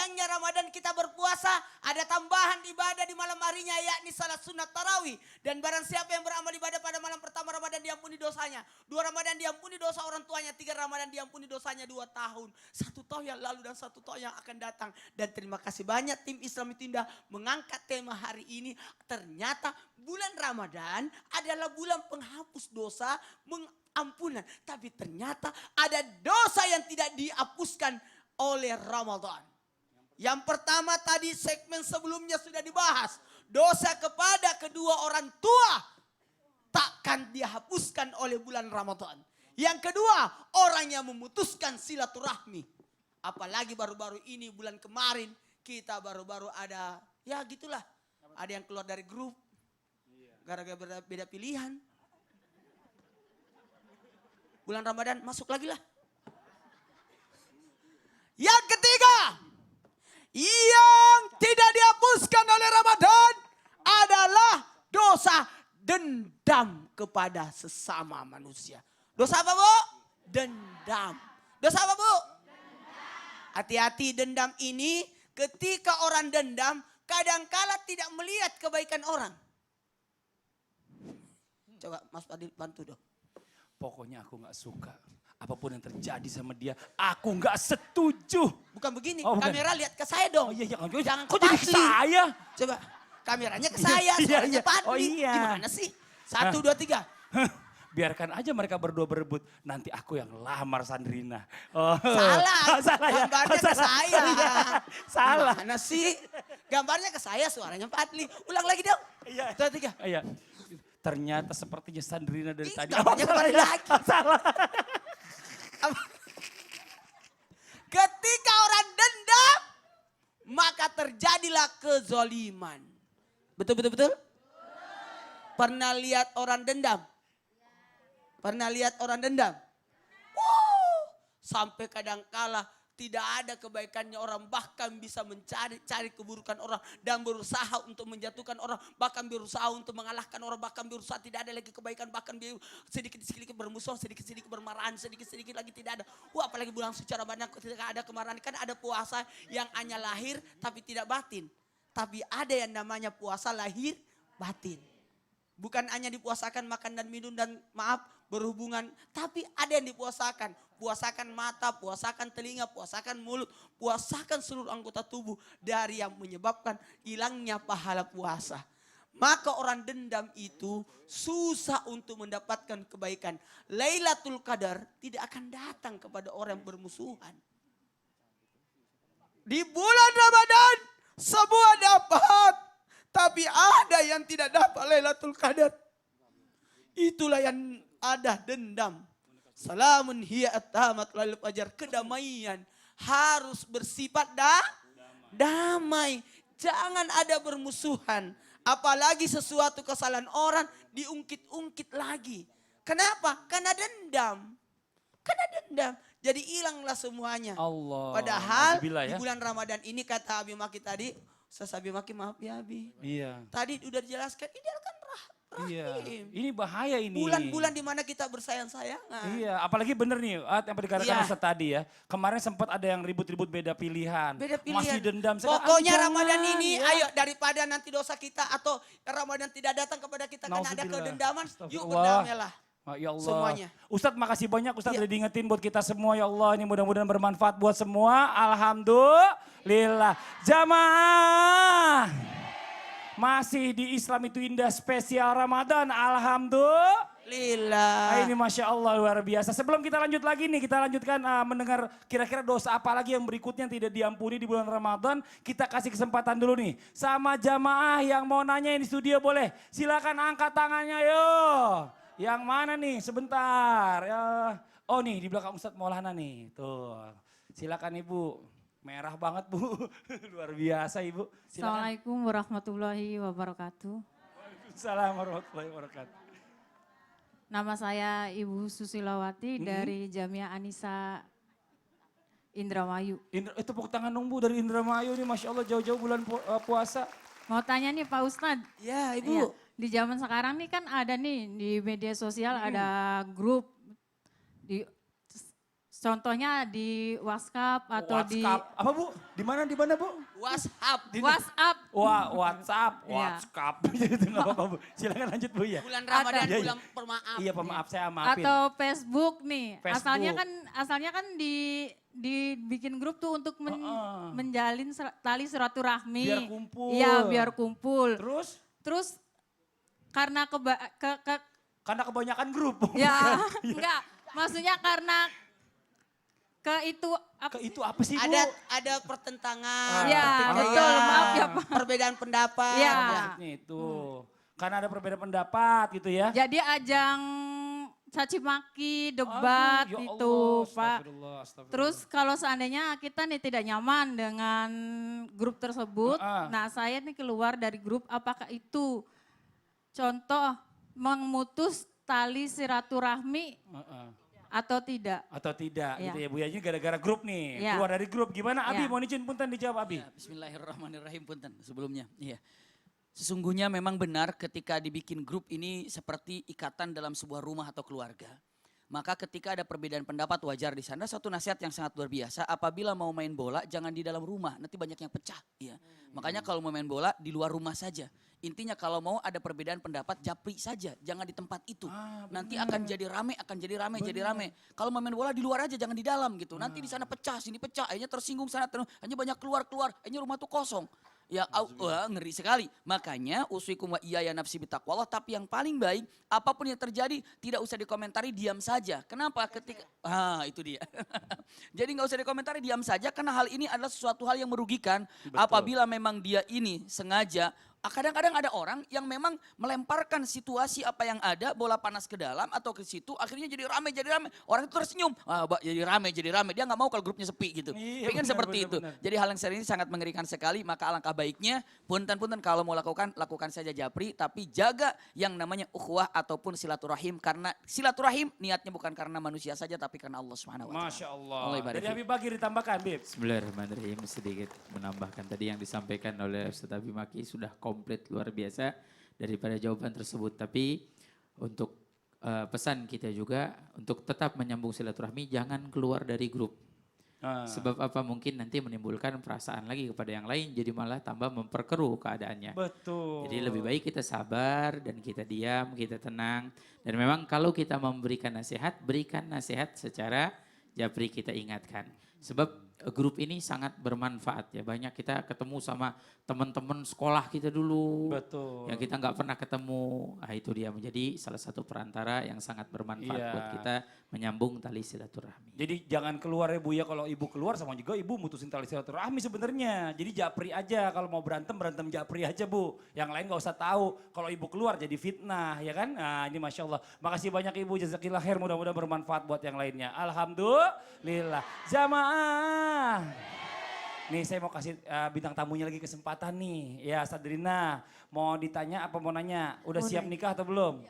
panjangnya Ramadan kita berpuasa, ada tambahan ibadah di malam harinya yakni salat sunat tarawih. Dan barang siapa yang beramal ibadah pada malam pertama Ramadan diampuni dosanya. 2 Ramadan diampuni dosa orang tuanya, 3 Ramadan diampuni dosanya 2 tahun. 1 tahun yang lalu dan 1 tahun yang akan datang. Dan terima kasih banyak tim Islam itu Indah mengangkat tema hari ini. Ternyata bulan Ramadan adalah bulan penghapus dosa, ampunan. Tapi ternyata ada dosa yang tidak dihapuskan oleh Ramadan. Yang pertama tadi segmen sebelumnya sudah dibahas. Dosa kepada kedua orang tua takkan dihapuskan oleh bulan Ramadan. Yang kedua, orang yang memutuskan silaturahmi. Apalagi baru-baru ini bulan kemarin kita baru-baru ada, ya gitulah. Ada yang keluar dari grup gara-gara beda pilihan. Bulan Ramadan masuk lagi lah. Yang ketiga, yang tidak dihapuskan oleh Ramadan adalah dosa dendam kepada sesama manusia. Dosa apa, Bu? Dendam. Dosa apa, Bu? Hati-hati, dendam ini ketika orang dendam kadangkala tidak melihat kebaikan orang. Coba Mas Fadil bantu dong. Pokoknya aku gak suka. Apapun yang terjadi sama dia, aku gak setuju. Bukan begini, Oh, bukan. kamera lihat ke saya dong. Oh iya, Jangan kok ke jadi ke Fadli. saya? Coba, kameranya ke saya, Iya, suaranya iya. Fadli. Oh iya. Gimana sih? 1, 2, 3. Biarkan aja mereka berdua berebut. Nanti aku yang lamar Sandrina. Oh. Salah, Oh, salah ya? gambarnya Oh, ke salah. saya. Salah. Gimana sih? Gambarnya ke saya, suaranya Fadli. Ulang lagi dong. Iya. 2, 3. Iya. Ternyata sepertinya Sandrina dari Ih, tadi. gambarnya kembali lagi. Salah. Ketika orang dendam, maka terjadilah kezoliman. Betul? Pernah lihat orang dendam? Pernah lihat orang dendam? Sampai kadangkala tidak ada kebaikannya orang, bahkan bisa mencari keburukan orang dan berusaha untuk menjatuhkan orang, bahkan berusaha untuk mengalahkan orang, bahkan berusaha tidak ada lagi kebaikan, bahkan sedikit-sedikit bermusuhan, sedikit-sedikit bermarahan, sedikit-sedikit lagi tidak ada. Apalagi bulan suci Ramadan ketika ada kemarahan, kan ada puasa yang hanya lahir tapi tidak batin. Tapi ada yang namanya puasa lahir batin. Bukan hanya dipuasakan makan dan minum dan berhubungan, tapi ada yang dipuasakan. Puasakan mata, puasakan telinga, puasakan mulut, puasakan seluruh anggota tubuh dari yang menyebabkan hilangnya pahala puasa. Maka orang dendam itu susah untuk mendapatkan kebaikan. Lailatul Qadar tidak akan datang kepada orang yang bermusuhan. Di bulan Ramadan semua dapat, tapi ada yang tidak dapat Lailatul Qadar. Itulah yang ada dendam. Salamun hiya at-tamat lailul fajar. Kedamaian harus bersifat damai. Jangan ada bermusuhan. Apalagi sesuatu kesalahan orang diungkit-ungkit lagi. Kenapa? Karena dendam. Jadi hilanglah semuanya. Allah. Padahal Ya. di bulan Ramadan ini kata Abi Maki tadi. Abi Maki maaf ya Abi. Iya. Tadi udah dijelaskan ini kan rahim. Iya. Ini bahaya ini. Bulan-bulan dimana kita bersayang-sayangan. Iya, apalagi bener nih, yang dikatakan Ustaz tadi ya. Kemarin sempat ada yang ribut-ribut beda pilihan. Masih dendam. Pokoknya Ramadan ini, ayo daripada nanti dosa kita atau Ramadan tidak datang kepada kita karena ada kedendaman, yuk berdamailah. Ya Allah. Semuanya. Ustadz makasih banyak, Ustadz udah diingetin buat kita semua ya Allah. Ini mudah-mudahan bermanfaat buat semua. Alhamdulillah. Jamaah. Masih di Islam itu Indah spesial Ramadan. Alhamdulillah. Ini Masya Allah luar biasa. Sebelum kita lanjut lagi nih, kita lanjutkan mendengar kira-kira dosa apa lagi yang berikutnya yang tidak diampuni di bulan Ramadan. Kita kasih kesempatan dulu nih. Sama jamaah yang mau nanya di studio boleh. Silakan angkat tangannya yuk. Yang mana nih? Sebentar. Ya. Oh nih di belakang Ustadz Maulana nih. Tuh. Silakan Ibu. Merah banget Bu. Luar biasa Ibu. Silakan. Assalamualaikum warahmatullahi wabarakatuh. Waalaikumsalam warahmatullahi wabarakatuh. Nama saya Ibu Susilawati dari Jamia Anisa Indramayu. Tepuk tangan dong Bu dari Indramayu nih. Masya Allah jauh-jauh bulan puasa. Mau tanya nih Pak Ustadz. Ya Ibu. Iya, di zaman sekarang nih kan ada nih di media sosial ada grup di contohnya di WhatsApp atau di WhatsApp. Apa Bu? Di mana Bu? WhatsApp. WhatsApp. Wah, WhatsApp, Iya. WhatsApp. Gitu nggak apa-apa Bu. Silakan lanjut Bu ya. Bulan Ramadan, Iya, iya. bulan pemaaf. Iya pemaaf saya maafin. Atau Facebook nih. Facebook. Asalnya kan dibikin grup tuh untuk Heeh. menjalin tali silaturahmi. Biar kumpul. Iya, biar kumpul. Terus Terus karena kebanyakan grup. ya enggak, maksudnya karena Ke itu apa sih Bu? Ada pertentangan. Ya, pertikaian, betul, maaf ya, Pak. Perbedaan pendapat. Ya. Maksudnya itu. Karena ada perbedaan pendapat gitu ya. Jadi ajang caci maki, debat Aduh, ya itu, Allah, Pak. astagfirullah. Terus kalau seandainya kita nih tidak nyaman dengan grup tersebut, Heeh. nah saya nih keluar dari grup, apakah itu contoh memutus tali silaturahmi Heeh. atau tidak? Atau tidak Iya. gitu ya Bu ya. Ini gara-gara grup nih. Iya. Keluar dari grup. Gimana Abi? Iya. Mau izin punten dijawab Abi. Ya, Bismillahirrahmanirrahim punten sebelumnya. Iya. Sesungguhnya memang benar ketika dibikin grup ini seperti ikatan dalam sebuah rumah atau keluarga. Maka ketika ada perbedaan pendapat wajar di sana. Satu nasihat yang sangat luar biasa, apabila mau main bola jangan di dalam rumah, nanti banyak yang pecah. Iya. Makanya kalau mau main bola di luar rumah saja. Intinya kalau mau ada perbedaan pendapat japri saja, jangan di tempat itu. Nanti akan jadi rame, jadi rame. Kalau mau main bola di luar aja, jangan di dalam gitu. Nanti di sana pecah, sini pecah, akhirnya tersinggung sana, hanya banyak keluar, akhirnya rumah tuh kosong. Ya, wah, ngeri sekali. Makanya usikum wa iya ya nafsi bitaqwallah. Tapi yang paling baik, apapun yang terjadi tidak usah dikomentari, diam saja. Kenapa? Ketika itu dia. Jadi nggak usah dikomentari, diam saja karena hal ini adalah sesuatu hal yang merugikan. Apabila memang dia ini sengaja. Kadang-kadang ada orang yang memang melemparkan situasi apa yang ada, bola panas ke dalam atau ke situ, akhirnya jadi rame. Orang itu tersenyum, jadi rame. Dia nggak mau kalau grupnya sepi gitu. Iya, Pengen benar, seperti benar, itu. benar. Jadi hal yang sering ini sangat mengerikan sekali, maka alangkah baiknya punten kalau mau lakukan saja japri, tapi jaga yang namanya ukhuwah ataupun silaturahim, karena silaturahim niatnya bukan karena manusia saja tapi karena Allah Subhanahu wa taala. Masya Allah. Allah ibadah Dari fiik. Habib Bagi ditambahkan Bib. Bismillahirrahmanirrahim, sedikit menambahkan tadi yang disampaikan oleh Ustaz Abi Maki sudah komplit luar biasa daripada jawaban tersebut. Tapi untuk pesan kita juga untuk tetap menyambung silaturahmi, jangan keluar dari grup. Sebab apa, mungkin nanti menimbulkan perasaan lagi kepada yang lain, jadi malah tambah memperkeruh keadaannya. Betul. Jadi lebih baik kita sabar dan kita diam, kita tenang. Dan memang kalau kita memberikan nasihat, berikan nasihat secara japri, kita ingatkan. Sebab grup ini sangat bermanfaat ya. Banyak kita ketemu sama teman-teman sekolah kita dulu. Betul. Yang kita nggak pernah ketemu. Nah itu dia menjadi salah satu perantara yang sangat bermanfaat Iya. buat kita menyambung tali silaturahmi. Jadi jangan keluar ya Bu ya, kalau ibu keluar sama juga ibu mutusin tali silaturahmi sebenarnya. Jadi japri aja, kalau mau berantem japri aja Bu. Yang lain gak usah tahu. Kalau ibu keluar jadi fitnah ya kan. Nah ini Masya Allah. Makasih banyak Ibu, jazakillah khair, mudah-mudahan bermanfaat buat yang lainnya. Alhamdulillah. Jamaah. Nih saya mau kasih bintang tamunya lagi kesempatan nih. Ya Sadrina, mau ditanya apa mau nanya? Udah siap nikah atau belum?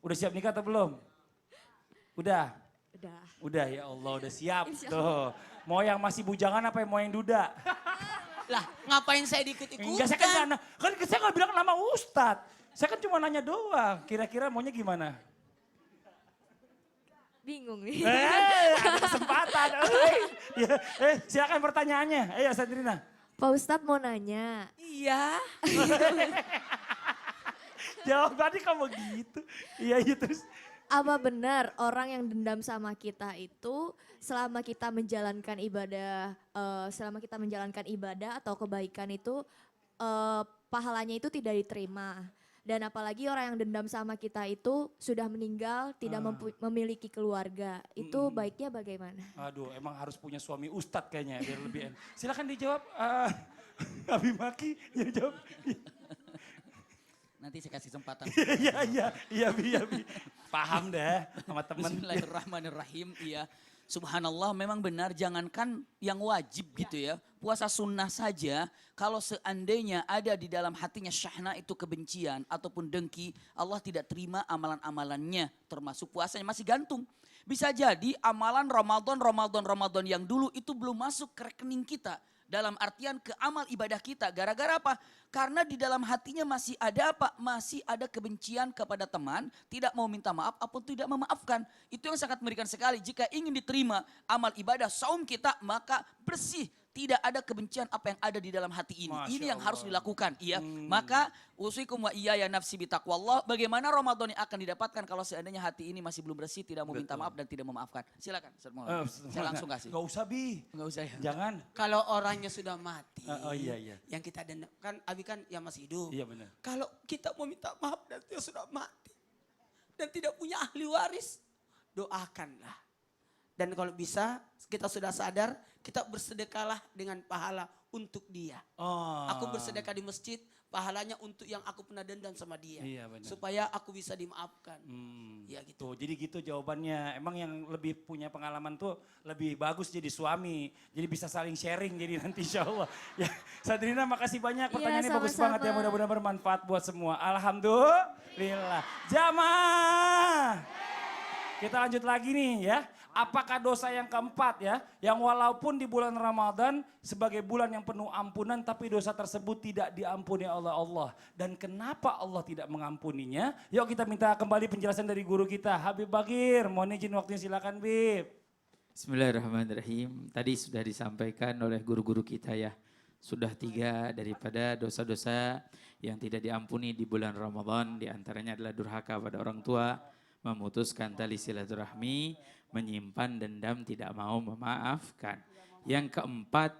Udah siap nikah atau belum? Udah? Udah ya Allah, udah siap. Tuh. Mau yang masih bujangan apa yang mau yang duda? Lah ngapain saya diikut-ikutan? Enggak, saya kan saya nggak bilang nama Ustadz. Saya kan cuma nanya doang, kira-kira maunya gimana? Bingung nih. Ada kesempatan. Ya, silakan pertanyaannya. Ayo Sadrina. Pak Ustadz mau nanya. Iya. Jawabannya kamu gitu. Iya terus. Apa benar orang yang dendam sama kita itu selama kita menjalankan ibadah atau kebaikan itu pahalanya itu tidak diterima. Dan apalagi orang yang dendam sama kita itu sudah meninggal, tidak memiliki keluarga. Itu baiknya bagaimana? Aduh, emang harus punya suami ustadz kayaknya biar lebih enak. Silakan dijawab. Abi Maki, ya jawab. Nanti saya kasih kesempatan. Iya Bi. Paham deh sama temen. Bismillahirrahmanirrahim. Iya. Subhanallah, memang benar, jangankan yang wajib gitu ya. Puasa sunnah saja, kalau seandainya ada di dalam hatinya syahna itu kebencian ataupun dengki, Allah tidak terima amalan-amalannya, termasuk puasanya masih gantung. Bisa jadi amalan Ramadan yang dulu itu belum masuk ke rekening kita. dalam artian ke amal ibadah kita. Gara-gara apa? Karena di dalam hatinya masih ada apa? Masih ada kebencian kepada teman, tidak mau minta maaf ataupun tidak memaafkan. Itu yang sangat mengerikan sekali. Jika ingin diterima amal ibadah saum kita, maka bersih. Tidak ada kebencian apa yang ada di dalam hati ini. Masya Ini yang Allah. harus dilakukan. Iya. Maka usikum wa iyaya nafsi bitaqwallah. Bagaimana Ramadan yang akan didapatkan kalau seandainya hati ini masih belum bersih, tidak mau minta maaf dan tidak memaafkan. Silakan. Ustaz Muhammad. Saya langsung kasih. Gak usah Bi, Enggak usah ya. jangan. Kalau orangnya sudah mati, Oh iya. yang kita dendam kan Abi kan yang masih hidup. Iya benar. Kalau kita mau minta maaf dan dia sudah mati dan tidak punya ahli waris, doakanlah. Dan kalau bisa kita sudah sadar, kita bersedekahlah dengan pahala untuk dia. Oh. Aku bersedekah di masjid, pahalanya untuk yang aku pernah dendam sama dia. Iya, benar. Supaya aku bisa dimaafkan. Ya gitu. Tuh, jadi gitu jawabannya. Emang yang lebih punya pengalaman tuh lebih bagus jadi suami. Jadi bisa saling sharing jadi nanti insya Allah. Ya, Sadrina makasih banyak, pertanyaannya bagus banget ya. sama-sama. Mudah-mudahan bermanfaat buat semua. Alhamdulillah. Jamaah. Kita lanjut lagi nih ya. Apakah dosa yang keempat ya, yang walaupun di bulan Ramadan sebagai bulan yang penuh ampunan, tapi dosa tersebut tidak diampuni oleh Allah. Dan kenapa Allah tidak mengampuninya? Yuk kita minta kembali penjelasan dari guru kita, Habib Bagir. Mohon izin waktunya, silakan Bib. Bismillahirrahmanirrahim. Tadi sudah disampaikan oleh guru-guru kita ya. Sudah 3 daripada dosa-dosa yang tidak diampuni di bulan Ramadan. Di antaranya adalah durhaka pada orang tua, memutuskan tali silaturahmi, menyimpan dendam, tidak mau memaafkan. Yang keempat,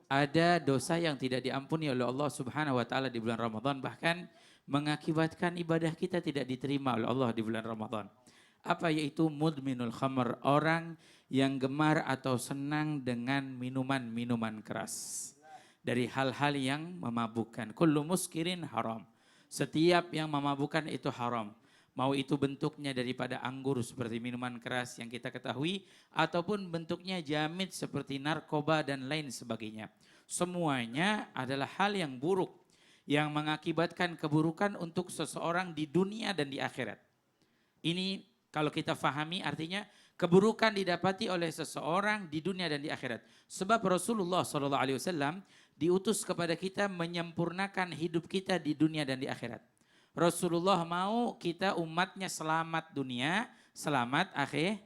ada dosa yang tidak diampuni oleh Allah Subhanahu wa taala di bulan Ramadan, bahkan mengakibatkan ibadah kita tidak diterima oleh Allah di bulan Ramadan. Apa yaitu mudminul khamr, orang yang gemar atau senang dengan minuman-minuman keras. Dari hal-hal yang memabukkan. Kullu muskirin haram. Setiap yang memabukkan itu haram. Mau itu bentuknya daripada anggur seperti minuman keras yang kita ketahui, ataupun bentuknya jamid seperti narkoba dan lain sebagainya. Semuanya adalah hal yang buruk, yang mengakibatkan keburukan untuk seseorang di dunia dan di akhirat. Ini kalau kita fahami artinya keburukan didapati oleh seseorang di dunia dan di akhirat. Sebab Rasulullah SAW diutus kepada kita menyempurnakan hidup kita di dunia dan di akhirat. Rasulullah mau kita umatnya selamat dunia, selamat akhir.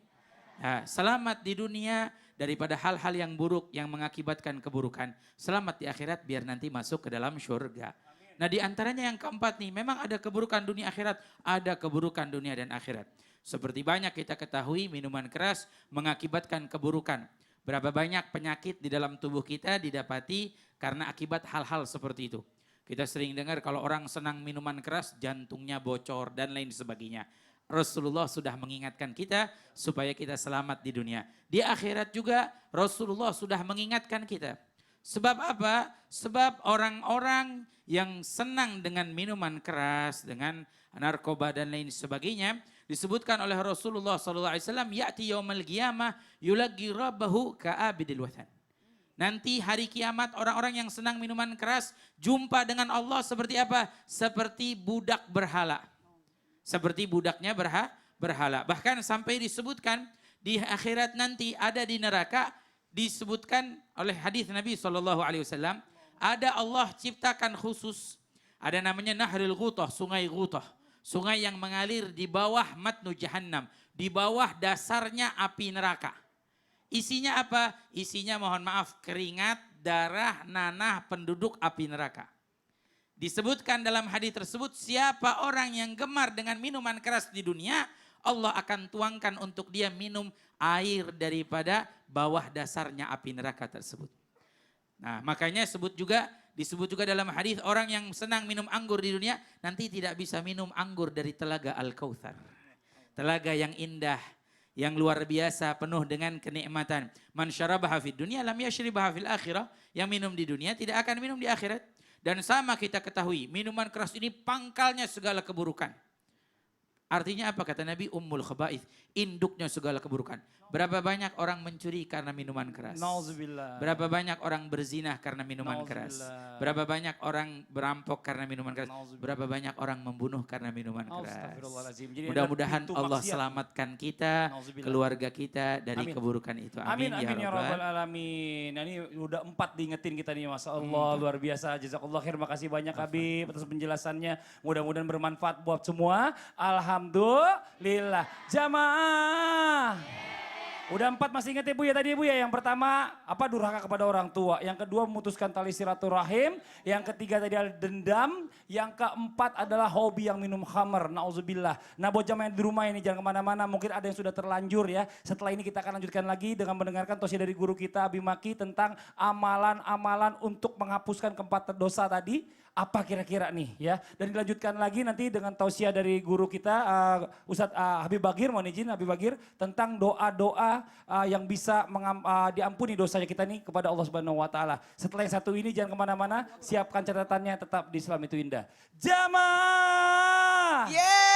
Nah, selamat di dunia daripada hal-hal yang buruk yang mengakibatkan keburukan. Selamat di akhirat biar nanti masuk ke dalam surga. Nah di antaranya yang keempat nih, memang ada keburukan dunia akhirat, ada keburukan dunia dan akhirat. Seperti banyak kita ketahui minuman keras mengakibatkan keburukan. Berapa banyak penyakit di dalam tubuh kita didapati karena akibat hal-hal seperti itu. Kita sering dengar kalau orang senang minuman keras, jantungnya bocor dan lain sebagainya. Rasulullah sudah mengingatkan kita supaya kita selamat di dunia. Di akhirat juga Rasulullah sudah mengingatkan kita. Sebab apa? Sebab orang-orang yang senang dengan minuman keras, dengan narkoba dan lain sebagainya, disebutkan oleh Rasulullah SAW, ya'ti yaumal qiyamah yulaqi rabbahu ka'abidil wathan. Nanti hari kiamat orang-orang yang senang minuman keras jumpa dengan Allah seperti apa? Seperti budak berhala. Seperti budaknya berhala. Bahkan sampai disebutkan di akhirat nanti ada di neraka, disebutkan oleh hadis Nabi SAW, ada Allah ciptakan khusus, ada namanya Nahrul Ghutah, sungai Ghutah. Sungai yang mengalir di bawah matnu jahannam, di bawah dasarnya api neraka. Isinya apa? Isinya mohon maaf keringat, darah, nanah penduduk api neraka. Disebutkan dalam hadis tersebut, siapa orang yang gemar dengan minuman keras di dunia, Allah akan tuangkan untuk dia minum air daripada bawah dasarnya api neraka tersebut. Nah makanya disebut juga dalam hadis, orang yang senang minum anggur di dunia nanti tidak bisa minum anggur dari telaga Al-Kautsar. Telaga yang indah, yang luar biasa, penuh dengan kenikmatan. Man syarabaha fid dunya lam yashribaha fil akhirah. Yang minum di dunia tidak akan minum di akhirat. Dan sama kita ketahui, minuman keras ini pangkalnya segala keburukan. Artinya apa kata Nabi? Ummul khaba'ith, induknya segala keburukan. Berapa banyak orang mencuri karena minuman keras? Nauzubillah. Berapa banyak orang berzinah karena minuman keras? Nauzubillah. Berapa banyak orang berampok karena minuman keras? Nauzubillah. Berapa banyak orang membunuh karena minuman keras? Astagfirullahaladzim. Jadi Mudah-mudahan pintu Allah maksiat. selamatkan kita, Nauzubillah. keluarga kita dari Amin. keburukan itu. Amin, Amin, amin ya Rabbal rabbal alamin. Nah, ini udah 4 diingetin kita nih, Masya Allah, luar biasa. Jazakallah khair, makasih banyak Habib atas penjelasannya. Mudah-mudahan bermanfaat buat semua. Alhamdulillah. Jamaah. Udah 4 masih ingat ya Bu ya tadi Bu ya. Yang pertama apa durhaka kepada orang tua. Yang kedua memutuskan tali silaturahim. Yang ketiga tadi adalah dendam. Yang keempat adalah hobi yang minum khamar. Nauzubillah. Nah buat jamaah yang di rumah ini jangan kemana-mana. Mungkin ada yang sudah terlanjur ya. Setelah ini kita akan lanjutkan lagi dengan mendengarkan tausiah dari guru kita Abi Maki tentang amalan-amalan untuk menghapuskan keempat dosa tadi. Apa kira-kira nih ya. Dan dilanjutkan lagi nanti dengan tausiah dari guru kita Ustadz Habib Bagir, mohon izin Habib Bagir, tentang doa-doa yang bisa diampuni dosanya kita nih kepada Allah Subhanahu wa taala. Setelah yang satu ini jangan kemana-mana, siapkan catatannya, tetap di Islam itu indah. Jamaah. Yeay.